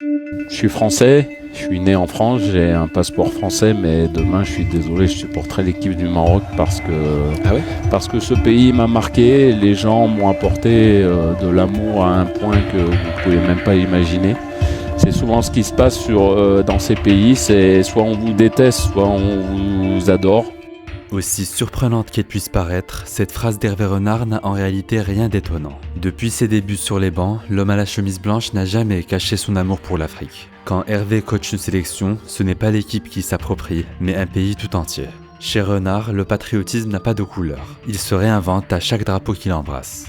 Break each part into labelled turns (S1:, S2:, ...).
S1: Je suis français, je suis né en France, j'ai un passeport français, mais demain, je suis désolé, je supporterai l'équipe du Maroc
S2: Ah ouais?
S1: parce que ce pays m'a marqué, les gens m'ont apporté de l'amour à un point que vous ne pouvez même pas imaginer. C'est souvent ce qui se passe dans ces pays, c'est soit on vous déteste, soit on vous adore.
S3: Aussi surprenante qu'elle puisse paraître, cette phrase d'Hervé Renard n'a en réalité rien d'étonnant. Depuis ses débuts sur les bancs, l'homme à la chemise blanche n'a jamais caché son amour pour l'Afrique. Quand Hervé coach une sélection, ce n'est pas l'équipe qui s'approprie, mais un pays tout entier. Chez Renard, le patriotisme n'a pas de couleur. Il se réinvente à chaque drapeau qu'il embrasse.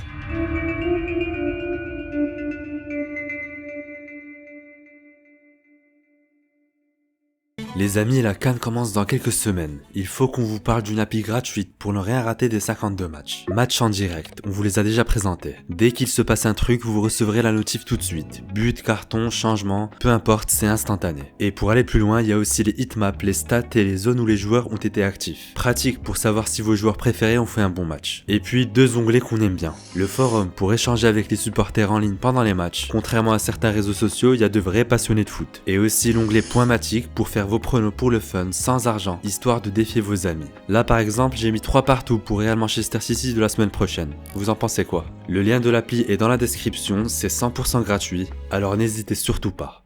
S3: Les amis, la CAN commence dans quelques semaines. Il faut qu'on vous parle d'une appli gratuite pour ne rien rater des 52 matchs. Match en direct, on vous les a déjà présentés. Dès qu'il se passe un truc, vous recevrez la notif tout de suite. But, carton, changement, peu importe, c'est instantané. Et pour aller plus loin, il y a aussi les heatmaps, les stats et les zones où les joueurs ont été actifs. Pratique pour savoir si vos joueurs préférés ont fait un bon match. Et puis, deux onglets qu'on aime bien. Le forum pour échanger avec les supporters en ligne pendant les matchs. Contrairement à certains réseaux sociaux, il y a de vrais passionnés de foot. Et aussi l'onglet Poinmatique pour faire vos pronos pour le fun, sans argent, histoire de défier vos amis. Là par exemple, j'ai mis 3 partout pour Real Manchester City de la semaine prochaine. Vous en pensez quoi? Le lien de l'appli est dans la description, c'est 100% gratuit, alors n'hésitez surtout pas.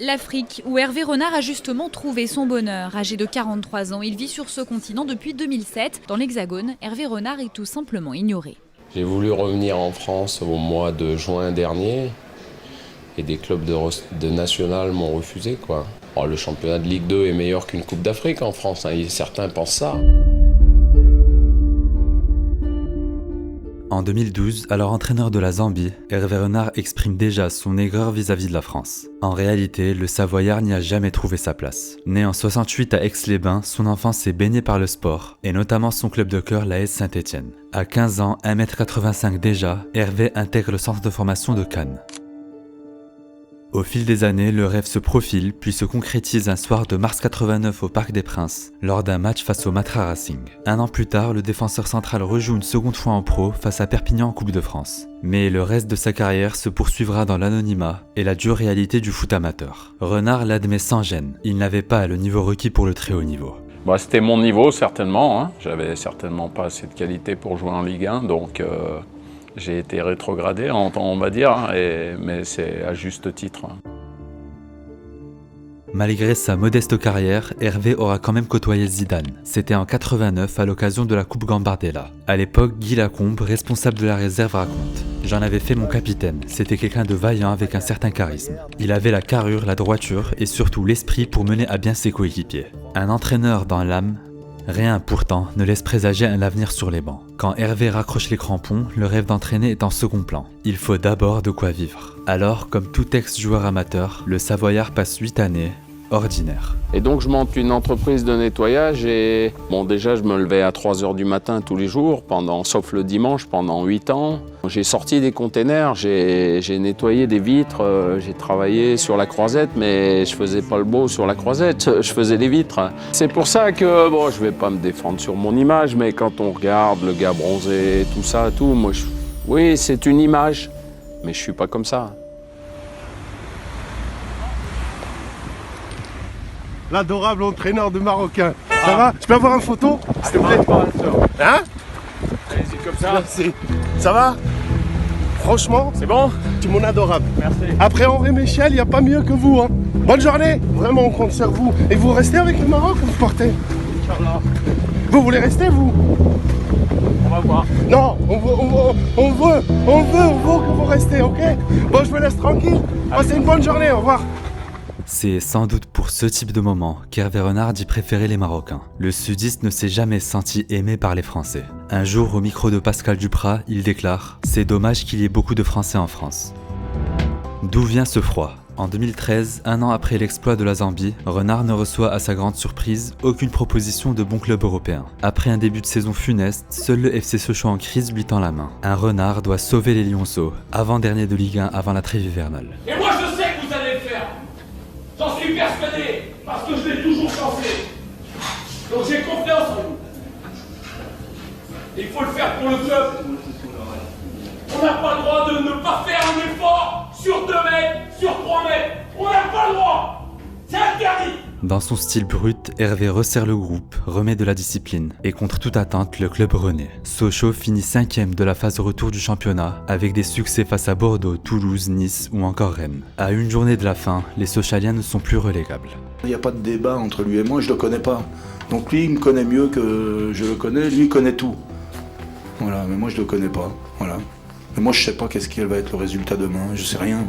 S4: L'Afrique, où Hervé Renard a justement trouvé son bonheur. Âgé de 43 ans, il vit sur ce continent depuis 2007. Dans l'Hexagone, Hervé Renard est tout simplement ignoré.
S5: J'ai voulu revenir en France au mois de juin dernier. Et des clubs de national m'ont refusé, quoi. Oh, le championnat de Ligue 2 est meilleur qu'une Coupe d'Afrique en France, hein. Certains pensent ça.
S3: En 2012, alors entraîneur de la Zambie, Hervé Renard exprime déjà son aigreur vis-à-vis de la France. En réalité, le Savoyard n'y a jamais trouvé sa place. Né en 68 à Aix-les-Bains, son enfance est baignée par le sport, et notamment son club de cœur, l'AS Saint-Étienne. À 15 ans, 1m85 déjà, Hervé intègre le centre de formation de Cannes. Au fil des années, le rêve se profile puis se concrétise un soir de mars 89 au Parc des Princes, lors d'un match face au Matra Racing. Un an plus tard, le défenseur central rejoue une seconde fois en pro face à Perpignan en Coupe de France. Mais le reste de sa carrière se poursuivra dans l'anonymat et la dure réalité du foot amateur. Renard l'admet sans gêne, il n'avait pas le niveau requis pour le très haut niveau.
S1: C'était mon niveau certainement, hein. J'avais certainement pas assez de qualité pour jouer en Ligue 1, donc j'ai été rétrogradé, on va dire, mais c'est à juste titre.
S3: Malgré sa modeste carrière, Hervé aura quand même côtoyé Zidane. C'était en 89 à l'occasion de la Coupe Gambardella. À l'époque, Guy Lacombe, responsable de la réserve, raconte: j'en avais fait mon capitaine, c'était quelqu'un de vaillant avec un certain charisme. Il avait la carrure, la droiture et surtout l'esprit pour mener à bien ses coéquipiers. Un entraîneur dans l'âme. Rien, pourtant, ne laisse présager un avenir sur les bancs. Quand Hervé raccroche les crampons, le rêve d'entraîner est en second plan. Il faut d'abord de quoi vivre. Alors, comme tout ex-joueur amateur, le Savoyard passe 8 années ordinaires.
S1: Et donc je monte une entreprise de nettoyage et déjà je me levais à 3h du matin tous les jours, sauf le dimanche, pendant 8 ans. J'ai sorti des containers, j'ai nettoyé des vitres, j'ai travaillé sur la croisette, mais je faisais pas le beau sur la croisette, je faisais des vitres. C'est pour ça que, je vais pas me défendre sur mon image, mais quand on regarde le gars bronzé, tout ça, oui, c'est une image, mais je suis pas comme ça.
S6: L'adorable entraîneur de Marocain. Ça va? Je peux avoir une photo, s'il te plaît? Hein?
S2: Allez-y comme ça.
S6: Merci. Ça va? Franchement,
S2: C'est bon?
S6: tu es mon adorable.
S2: Merci.
S6: Après Henri Michel, il n'y a pas mieux que vous. Hein. Bonne journée. Vraiment, on compte sur vous. Et vous restez avec le Maroc ou vous partez?
S2: Inch'Allah.
S6: Vous voulez rester, vous?
S2: On va voir.
S6: Non, on veut que vous restez, ok? Bon, je vous laisse tranquille. Passez une bonne journée, au revoir.
S3: C'est sans doute pour ce type de moment qu'Hervé Renard dit préférer les Marocains. Le sudiste ne s'est jamais senti aimé par les Français. Un jour, au micro de Pascal Duprat, il déclare « C'est dommage qu'il y ait beaucoup de Français en France ». D'où vient ce froid? En 2013, un an après l'exploit de la Zambie, Renard ne reçoit à sa grande surprise aucune proposition de bon club européen. Après un début de saison funeste, seul le FC Sochaux en crise lui tend la main. Un Renard doit sauver les Lionceaux, avant-dernier de Ligue 1 avant la trêve hivernale.
S7: Et moi je sais que vous allez le faire. J'en suis persuadé, parce que je l'ai toujours pensé. Donc j'ai confiance en vous. Il faut le faire pour le club. On n'a pas le droit de ne pas faire un effort sur 2 mètres sur 3 mètres. On n'a pas le droit. C'est interdit.
S3: Dans son style brut, Hervé resserre le groupe, remet de la discipline et contre toute attente, le club renaît. Sochaux finit 5e de la phase retour du championnat avec des succès face à Bordeaux, Toulouse, Nice ou encore Rennes. À une journée de la fin, les Sochaliens ne sont plus relégables.
S8: Il n'y a pas de débat entre lui et moi, je le connais pas. Donc lui, il me connaît mieux que je le connais, lui il connaît tout. Voilà, mais moi je le connais pas. Voilà. Mais moi je sais pas qu'est-ce qui va être le résultat demain, je sais rien.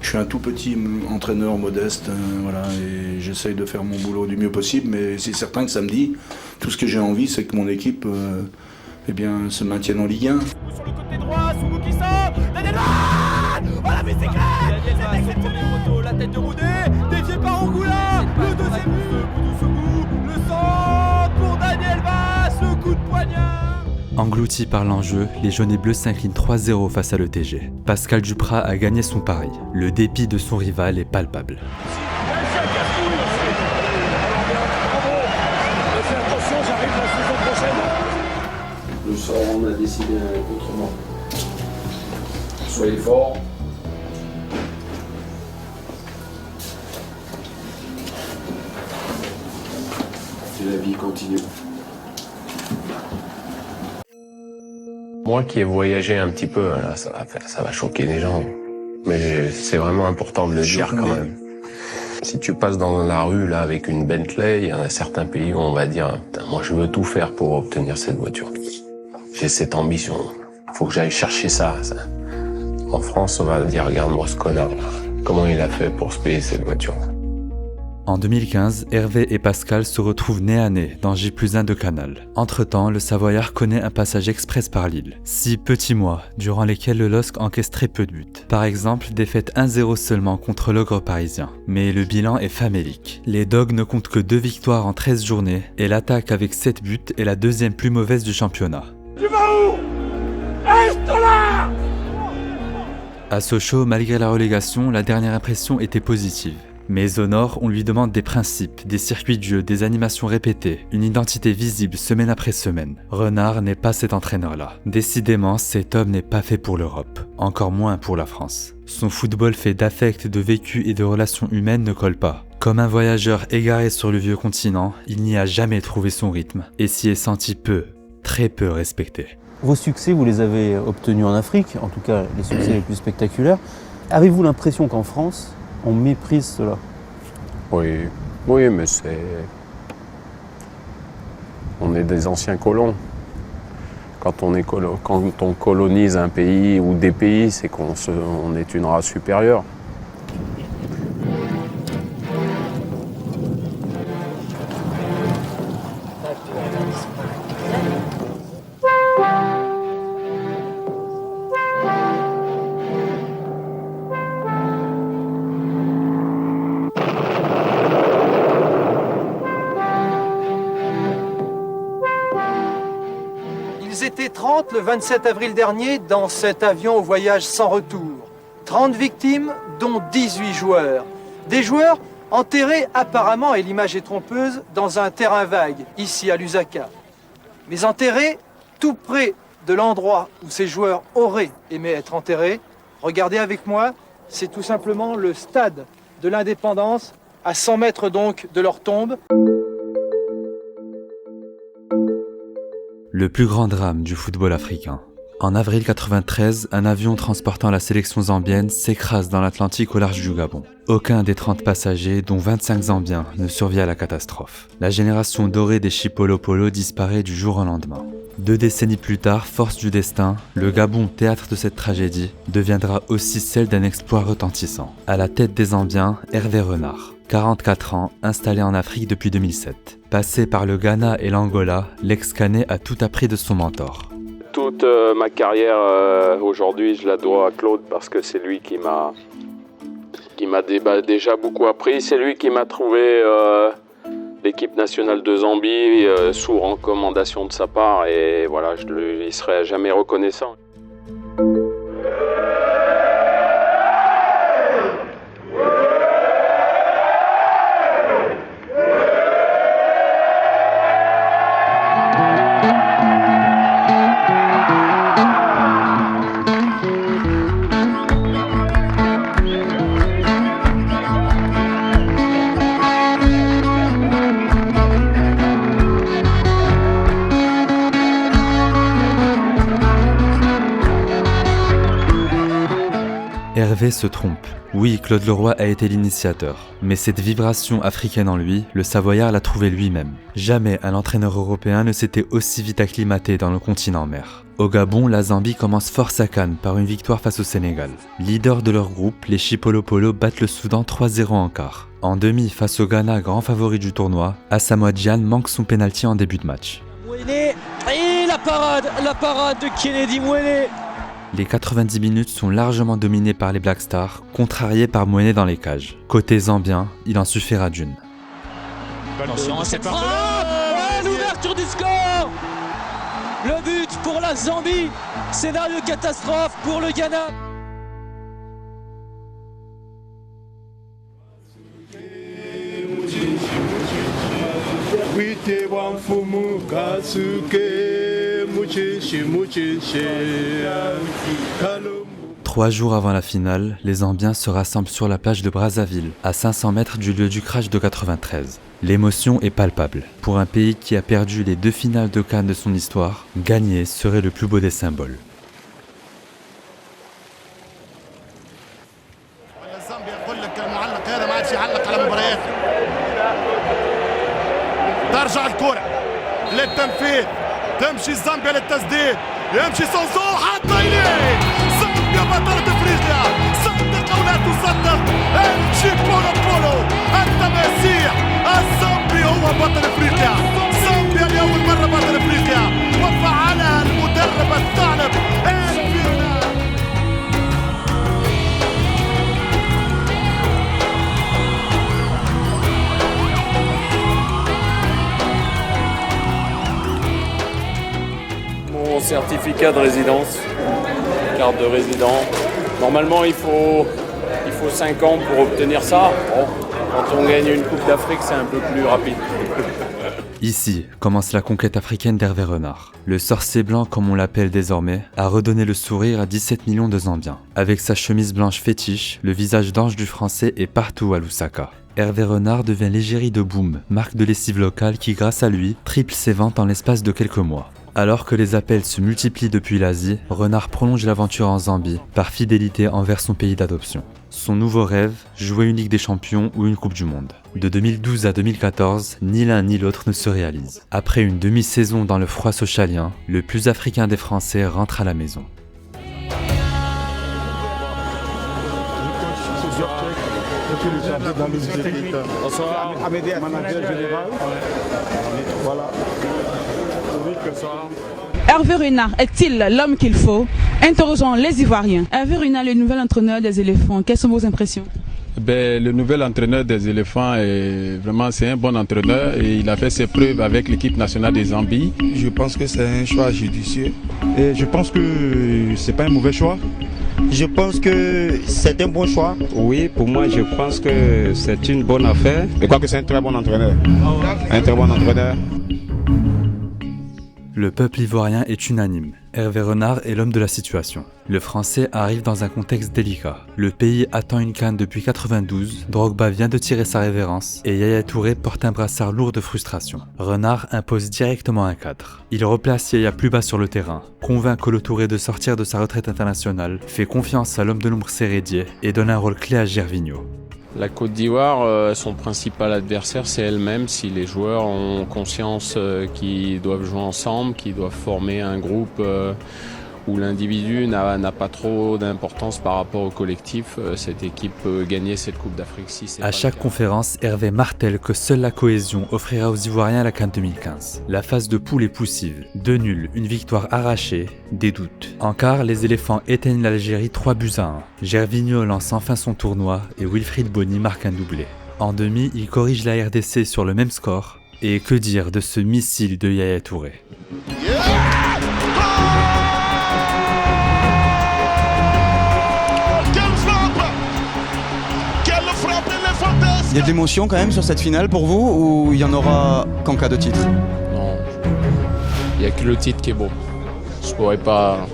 S8: Je suis un tout petit entraîneur modeste, voilà, et j'essaye de faire mon boulot du mieux possible, mais c'est certain que samedi, tout ce que j'ai envie, c'est que mon équipe eh bien, se maintienne en Ligue 1.
S7: Sur le côté droit, Sougou qui sort. Daniel Van. Oh la bicyclette. C'est exceptionnel. La tête de Roudet, dévié par Angoula. Le deuxième but de Sougou. Le centre pour Daniel Van. Ce coup de poignard.
S3: Englouti par l'enjeu, les jaunes et bleus s'inclinent 3-0 face à l'ETG. Pascal Duprat a gagné son pari. Le dépit de son rival est palpable.
S1: Le sort, on a décidé autrement. Soyez forts. Et la vie continue.
S5: Moi qui ai voyagé un petit peu, là, ça va choquer les gens. Mais c'est vraiment important de le dire quand même. Si tu passes dans la rue là avec une Bentley, il y en a certains pays où on va dire « moi je veux tout faire pour obtenir cette voiture. J'ai cette ambition, faut que j'aille chercher ça. » En France, on va dire « regarde-moi ce connard là, comment il a fait pour se payer cette voiture ?»
S3: En 2015, Hervé et Pascal se retrouvent nez à nez dans J+1 de Canal. Entre-temps, le Savoyard connaît un passage express par Lille. 6 petits mois, durant lesquels le LOSC encaisse très peu de buts. Par exemple, défaite 1-0 seulement contre l'ogre parisien. Mais le bilan est famélique. Les Dogs ne comptent que 2 victoires en 13 journées et l'attaque avec 7 buts est la deuxième plus mauvaise du championnat.
S7: Tu vas où? Reste là.
S3: À Sochaux, malgré la relégation, la dernière impression était positive. Mais au nord, on lui demande des principes, des circuits de jeu, des animations répétées, une identité visible semaine après semaine. Renard n'est pas cet entraîneur-là. Décidément, cet homme n'est pas fait pour l'Europe, encore moins pour la France. Son football fait d'affect, de vécu et de relations humaines ne colle pas. Comme un voyageur égaré sur le vieux continent, il n'y a jamais trouvé son rythme et s'y est senti peu, très peu respecté.
S9: Vos succès, vous les avez obtenus en Afrique, en tout cas les succès les plus spectaculaires. Avez-vous l'impression qu'en France, on méprise cela?
S1: Oui, mais c'est... On est des anciens colons. Quand on colonise un pays ou des pays, c'est qu'on est une race supérieure.
S10: Ils étaient 30 le 27 avril dernier dans cet avion au voyage sans retour. 30 victimes, dont 18 joueurs. Des joueurs enterrés apparemment, et l'image est trompeuse, dans un terrain vague, ici à Lusaka. Mais enterrés tout près de l'endroit où ces joueurs auraient aimé être enterrés. Regardez avec moi, c'est tout simplement le stade de l'Indépendance, à 100 mètres donc de leur tombe.
S3: Le plus grand drame du football africain. En avril 93, un avion transportant la sélection zambienne s'écrase dans l'Atlantique au large du Gabon. Aucun des 30 passagers, dont 25 Zambiens, ne survit à la catastrophe. La génération dorée des Chipolopolo disparaît du jour au lendemain. 2 décennies plus tard, force du destin, le Gabon, théâtre de cette tragédie, deviendra aussi celle d'un exploit retentissant. À la tête des Zambiens, Hervé Renard. 44 ans, installé en Afrique depuis 2007. Passé par le Ghana et l'Angola, l'ex-Canet a tout appris de son mentor.
S1: Toute ma carrière aujourd'hui, je la dois à Claude parce que c'est lui qui m'a déjà beaucoup appris. C'est lui qui m'a trouvé l'équipe nationale de Zambie sous recommandation de sa part et voilà, je ne serai jamais reconnaissant.
S3: Hervé se trompe. Oui, Claude Leroy a été l'initiateur, mais cette vibration africaine en lui, le Savoyard l'a trouvée lui-même. Jamais un entraîneur européen ne s'était aussi vite acclimaté dans le continent mer. Au Gabon, la Zambie commence fort sa CAN par une victoire face au Sénégal. Leader de leur groupe, les Chipolopolo battent le Soudan 3-0 en quart. En demi, face au Ghana, grand favori du tournoi, Asamoah Gyan manque son pénalty en début de match.
S7: Mouéné, et la parade de Kennedy Mouéné.
S3: Les 90 minutes sont largement dominées par les Black Stars, contrariés par Mouéné dans les cages. Côté zambien, il en suffira d'une.
S7: Attention à cette frappe, ouais, l'ouverture du score. Le but pour la Zambie, scénario catastrophe pour le Ghana.
S3: Trois jours avant la finale, les Zambiens se rassemblent sur la plage de Brazzaville, à 500 mètres du lieu du crash de 93. L'émotion est palpable. Pour un pays qui a perdu les 2 finales de CAN de son histoire, gagner serait le plus beau des symboles.
S6: ترجع الكرة للتنفيذ تمشي زامبيا للتسديد يمشي سونسو حتى إليه زامبيا بطلة افريقيا صدق او لا تصدق الشيبولو بولو التماسيح الزامبي هو بطل افريقيا زامبيا لأول مرة بطل افريقيا وفعلها المدرب الثعلب
S1: Certificat de résidence, carte de résident. Normalement, il faut 5 ans pour obtenir ça. Bon, quand on gagne une Coupe d'Afrique, c'est un peu plus rapide.
S3: Ici commence la conquête africaine d'Hervé Renard. Le sorcier blanc, comme on l'appelle désormais, a redonné le sourire à 17 millions de Zambiens. Avec sa chemise blanche fétiche, le visage d'ange du français est partout à Lusaka. Hervé Renard devient l'égérie de Boom, marque de lessive locale qui, grâce à lui, triple ses ventes en l'espace de quelques mois. Alors que les appels se multiplient depuis l'Asie, Renard prolonge l'aventure en Zambie, par fidélité envers son pays d'adoption. Son nouveau rêve, jouer une Ligue des Champions ou une Coupe du Monde. De 2012 à 2014, ni l'un ni l'autre ne se réalise. Après une demi-saison dans le froid sochalien, le plus africain des Français rentre à la maison.
S6: Bonsoir, manager général. Voilà.
S11: Hervé Renard est-il l'homme qu'il faut? Interrogeons les Ivoiriens. Hervé Renard, le nouvel entraîneur des éléphants, quelles sont vos impressions?
S2: Le nouvel entraîneur des éléphants, c'est un bon entraîneur et il a fait ses preuves avec l'équipe nationale des Zambie.
S8: Je pense que c'est un choix judicieux. Et je pense que c'est pas un mauvais choix.
S12: Je pense que c'est un bon choix.
S13: Oui, pour moi, je pense que c'est une bonne affaire.
S2: Je crois que c'est un très bon entraîneur. Un très bon entraîneur.
S3: Le peuple ivoirien est unanime. Hervé Renard est l'homme de la situation. Le Français arrive dans un contexte délicat. Le pays attend une CAN depuis 92, Drogba vient de tirer sa révérence et Yaya Touré porte un brassard lourd de frustration. Renard impose directement un cadre. Il replace Yaya plus bas sur le terrain, convainc Kolo Touré de sortir de sa retraite internationale, fait confiance à l'homme de l'ombre Sérédier et donne un rôle clé à Gervinho.
S1: La Côte d'Ivoire, son principal adversaire, c'est elle-même. Si les joueurs ont conscience qu'ils doivent jouer ensemble, qu'ils doivent former un groupe où l'individu n'a pas trop d'importance par rapport au collectif, cette équipe peut gagner cette Coupe d'Afrique.
S3: À chaque conférence, Hervé martèle que seule la cohésion offrira aux Ivoiriens la CAN 2015. La phase de poule est poussive. 2 nuls, une victoire arrachée, des doutes. En quart, les éléphants éteignent l'Algérie 3-1. Gervinho lance enfin son tournoi et Wilfried Bony marque un doublé. En demi, il corrige la RDC sur le même score. Et que dire de ce missile de Yaya Touré?
S14: Il y a de l'émotion quand même sur cette finale pour vous ou il y en aura qu'en cas de titre?
S1: Non, il n'y a que le titre qui est beau. Je pourrais pas...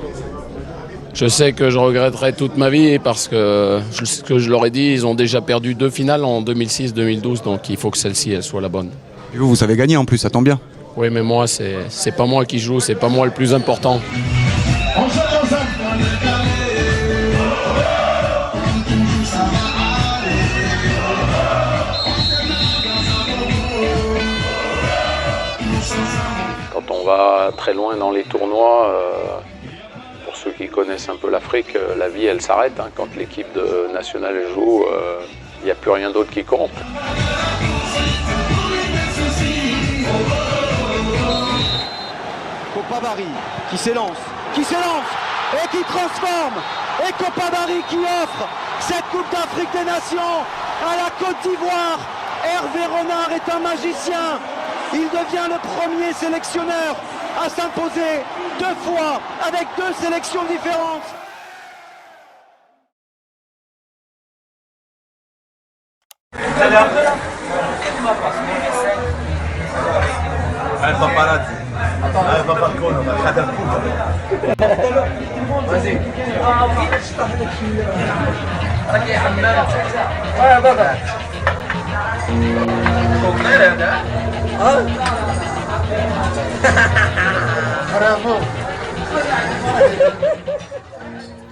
S1: Je sais que je regretterai toute ma vie parce que, ce que je leur ai dit, ils ont déjà perdu 2 finales en 2006-2012, donc il faut que celle-ci elle soit la bonne.
S14: Et vous savez gagner en plus, ça tombe bien.
S1: Oui, mais moi, c'est pas moi qui joue, c'est pas moi le plus important. va très loin dans les tournois, pour ceux qui connaissent un peu l'Afrique, la vie elle s'arrête. Hein. Quand l'équipe nationale joue, il n'y a plus rien d'autre qui compte.
S7: Kopabari qui s'élance et qui transforme. Et Kopabari qui offre cette Coupe d'Afrique des Nations à la Côte d'Ivoire. Hervé Renard est un magicien. Il devient le premier sélectionneur à s'imposer 2 fois avec 2 sélections différentes.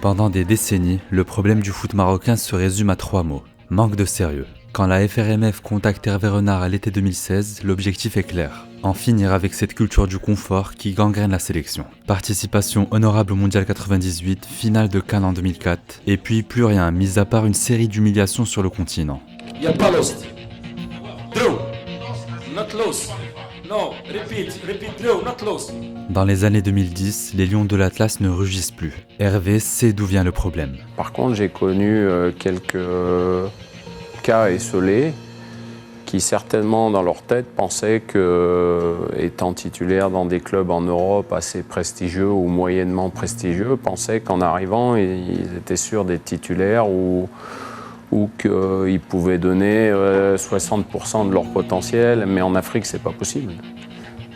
S3: Pendant des décennies, le problème du foot marocain se résume à 3 mots. Manque de sérieux. Quand la FRMF contacte Hervé Renard à l'été 2016, l'objectif est clair. En finir avec cette culture du confort qui gangrène la sélection. Participation honorable au Mondial 98, finale de Cannes en 2004, et puis plus rien, mis à part une série d'humiliations sur le continent.
S15: You're pas lost. Draw. Not lost. No, repeat, draw, not lost.
S3: Dans les années 2010, les Lions de l'Atlas ne rugissent plus. Hervé sait d'où vient le problème.
S1: Par contre, j'ai connu quelques cas esselés qui certainement dans leur tête pensaient que, étant titulaires dans des clubs en Europe assez prestigieux ou moyennement prestigieux, pensaient qu'en arrivant, ils étaient sûrs d'être titulaires ou qu'ils pouvaient donner 60% de leur potentiel, mais en Afrique, c'est pas possible.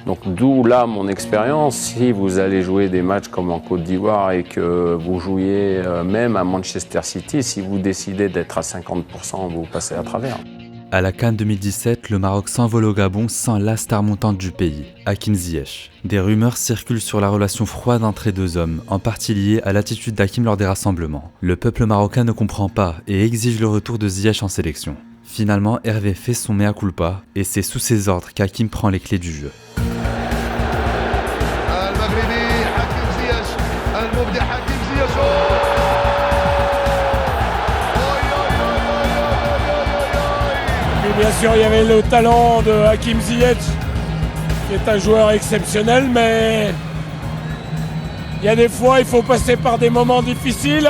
S1: Donc d'où là mon expérience, si vous allez jouer des matchs comme en Côte d'Ivoire et que vous jouiez même à Manchester City, si vous décidez d'être à 50%, vous passez à travers.
S3: À la CAN 2017, le Maroc s'envole au Gabon sans la star montante du pays, Hakim Ziyech. Des rumeurs circulent sur la relation froide entre les deux hommes, en partie liée à l'attitude d'Hakim lors des rassemblements. Le peuple marocain ne comprend pas et exige le retour de Ziyech en sélection. Finalement, Hervé fait son mea culpa et c'est sous ses ordres qu'Hakim prend les clés du jeu.
S16: Bien sûr, il y avait le talent de Hakim Ziyech, qui est un joueur exceptionnel, mais il y a des fois, il faut passer par des moments difficiles.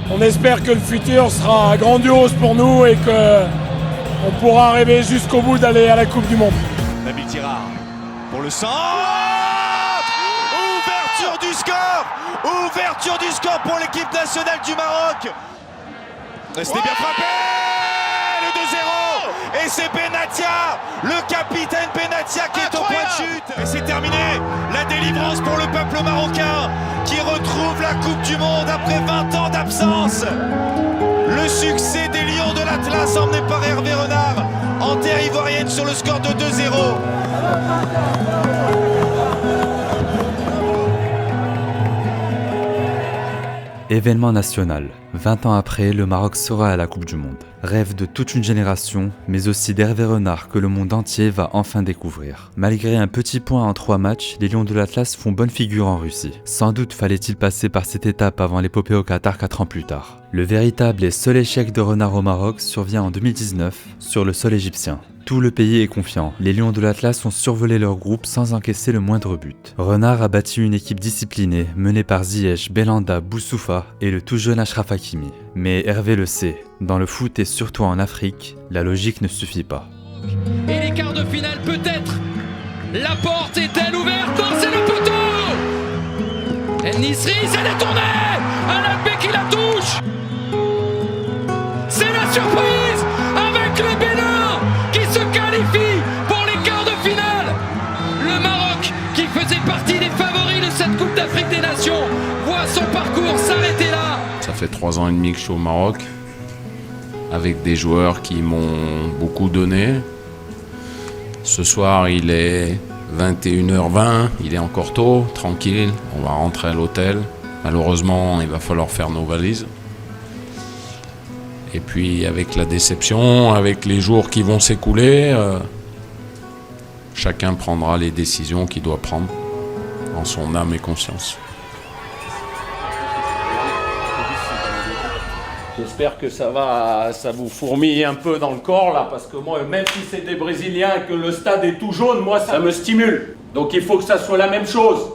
S16: On espère que le futur sera grandiose pour nous et qu'on pourra rêver jusqu'au bout d'aller à la Coupe du Monde.
S7: Nabil Tirard pour le centre. Ouverture du score pour l'équipe nationale du Maroc. C'était bien frappé. Le 2-0. Et c'est Benatia, le capitaine Benatia qui est au point de chute. Et c'est terminé. La délivrance pour le peuple marocain qui retrouve la Coupe du Monde après 20 ans d'absence. Le succès des Lions de l'Atlas emmené par Hervé Renard en terre ivoirienne sur le score de 2-0.
S3: Événement national. 20 ans après, le Maroc sera à la Coupe du Monde. Rêve de toute une génération, mais aussi d'Hervé Renard que le monde entier va enfin découvrir. Malgré un petit point en 3 matchs, les Lions de l'Atlas font bonne figure en Russie. Sans doute fallait-il passer par cette étape avant l'épopée au Qatar 4 ans plus tard. Le véritable et seul échec de Renard au Maroc survient en 2019 sur le sol égyptien. Tout le pays est confiant. Les Lions de l'Atlas ont survolé leur groupe sans encaisser le moindre but. Renard a bâti une équipe disciplinée, menée par Ziyech, Belhanda, Boussoufa et le tout jeune Achraf Hakimi. Mais Hervé le sait, dans le foot et surtout en Afrique, la logique ne suffit pas.
S17: Et les quarts de finale peut-être. La porte est-elle ouverte? Non, c'est le poteau. El Nisri, c'est détourné. Alabé qui la touche. C'est la surprise avec le Bénin qui se qualifie pour les quarts de finale. Le Maroc, qui faisait partie des favoris de cette Coupe d'Afrique des Nations, voit son parcours s'arrêter là.
S1: Ça fait 3 ans et demi que je suis au Maroc, avec des joueurs qui m'ont beaucoup donné. Ce soir, il est 21h20, il est encore tôt, tranquille, on va rentrer à l'hôtel. Malheureusement, il va falloir faire nos valises. Et puis avec la déception, avec les jours qui vont s'écouler, chacun prendra les décisions qu'il doit prendre. en son âme et conscience. J'espère que ça vous fourmille un peu dans le corps là, parce que moi, même si c'est des Brésiliens et que le stade est tout jaune, moi ça me stimule. Donc il faut que ça soit la même chose.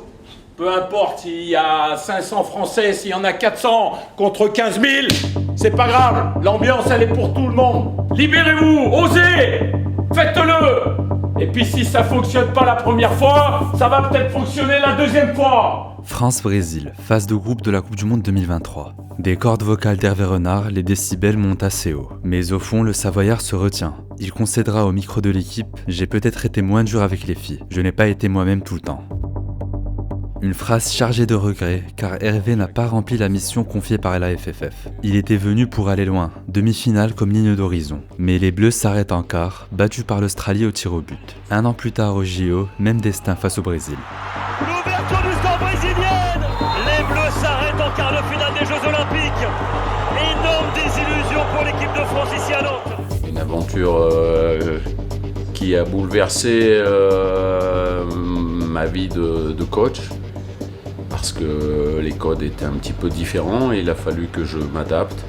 S1: Peu importe s'il y a 500 Français, s'il y en a 400 contre 15 000, c'est pas grave. L'ambiance elle est pour tout le monde. Libérez-vous, osez, faites-le. Et puis si ça fonctionne pas la première fois, ça va peut-être fonctionner la deuxième fois.
S3: France-Brésil, phase de groupe de la Coupe du Monde 2023. Des cordes vocales d'Hervé Renard, les décibels montent assez haut. Mais au fond, le Savoyard se retient. Il concédera au micro de l'équipe « J'ai peut-être été moins dur avec les filles. Je n'ai pas été moi-même tout le temps ». Une phrase chargée de regrets, car Hervé n'a pas rempli la mission confiée par la FFF. Il était venu pour aller loin, demi-finale comme ligne d'horizon. Mais les Bleus s'arrêtent en quart, battus par l'Australie au tir au but. Un an plus tard au JO, même destin face au Brésil.
S7: L'ouverture du score brésilienne. Les Bleus s'arrêtent en quart de finale des Jeux Olympiques. Énorme désillusion pour l'équipe de France ici à Nantes.
S1: Une aventure qui a bouleversé ma vie de coach. Parce que les codes étaient un petit peu différents et il a fallu que je m'adapte.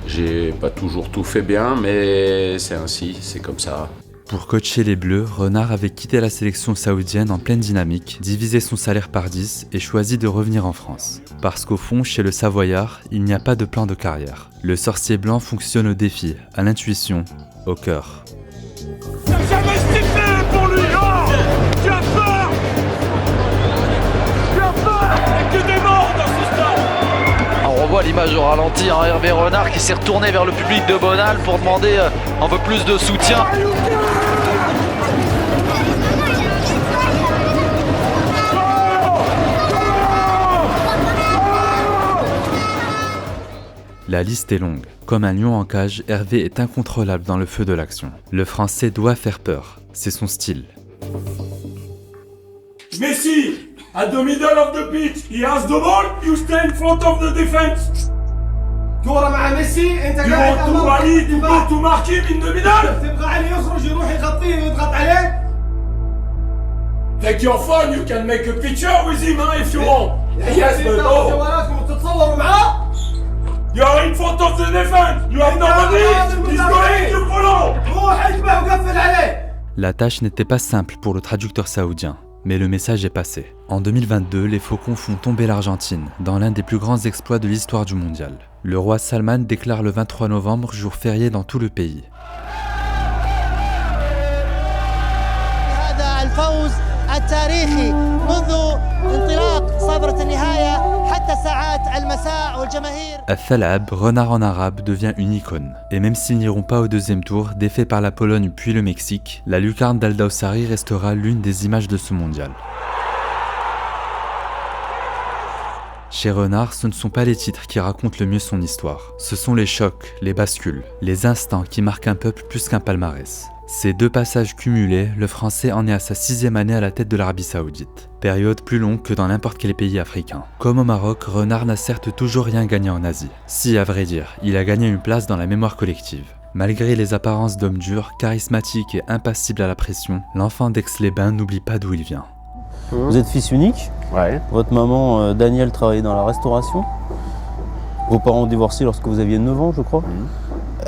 S1: J'ai pas toujours tout fait bien, mais c'est ainsi, c'est comme ça.
S3: Pour coacher les Bleus, Renard avait quitté la sélection saoudienne en pleine dynamique, divisé son salaire par 10 et choisi de revenir en France. Parce qu'au fond, chez le Savoyard, il n'y a pas de plan de carrière. Le sorcier blanc fonctionne au défi, à l'intuition, au cœur.
S7: Jamais stiflé pour lui, oh, tu as peur. Tu as peur. Il y a que des morts dans ce stade.
S18: On revoit l'image au ralenti, hein, Hervé Renard qui s'est retourné vers le public de Bonal pour demander un peu plus de soutien.
S3: La liste est longue. Comme un lion en cage, Hervé est incontrôlable dans le feu de l'action. Le Français doit faire peur. C'est son style.
S16: Messi, at the middle of the pitch, he has the ball, you stay in front of the defense.
S7: كورة مع ميسي انت
S16: You
S7: قاعد
S16: want to rally, to go to mark him in the middle.
S7: تبغى عليه يخرج يروح يغطيه ويضغط عليه.
S16: Take your phone, you can make a picture with him if you want. Yes, but no.
S7: جوالاتكم تتصوروا معاه.
S16: You are in front of the defense. You have nobody. He's going to follow.
S7: روح اجبه وقفل عليه.
S3: La tâche n'était pas simple pour le traducteur saoudien, mais le message est passé. En 2022, les Faucons font tomber l'Argentine dans l'un des plus grands exploits de l'histoire du mondial. Le roi Salman déclare le 23 novembre jour férié dans tout le pays. Al-Thalab, renard en arabe, devient une icône. Et même s'ils n'iront pas au deuxième tour, défait par la Pologne puis le Mexique, la lucarne d'Al-Dawsari restera l'une des images de ce mondial. Chez Renard, ce ne sont pas les titres qui racontent le mieux son histoire. Ce sont les chocs, les bascules, les instants qui marquent un peuple plus qu'un palmarès. Ces deux passages cumulés, le Français en est à sa 6e année à la tête de l'Arabie Saoudite. Période plus longue que dans n'importe quel pays africain. Comme au Maroc, Renard n'a certes toujours rien gagné en Asie. Si, à vrai dire, il a gagné une place dans la mémoire collective. Malgré les apparences d'homme dur, charismatique et impassible à la pression, l'enfant d'Aix-les-Bains n'oublie pas d'où il vient.
S9: Vous êtes fils unique.
S1: Ouais.
S9: Votre maman, Danielle, travaillait dans la restauration. Vos parents ont divorcé lorsque vous aviez 9 ans, je crois.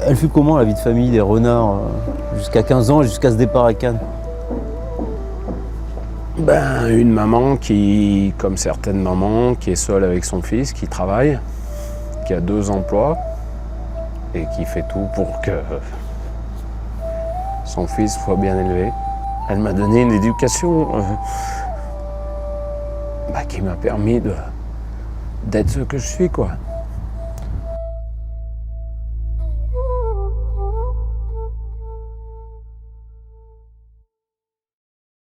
S9: Elle fut comment la vie de famille des Renards jusqu'à 15 ans, jusqu'à ce départ à Cannes?
S1: Ben, une maman qui, comme certaines mamans, qui est seule avec son fils, qui travaille, qui a 2 emplois et qui fait tout pour que son fils soit bien élevé. Elle m'a donné une éducation qui m'a permis d'être ce que je suis, quoi.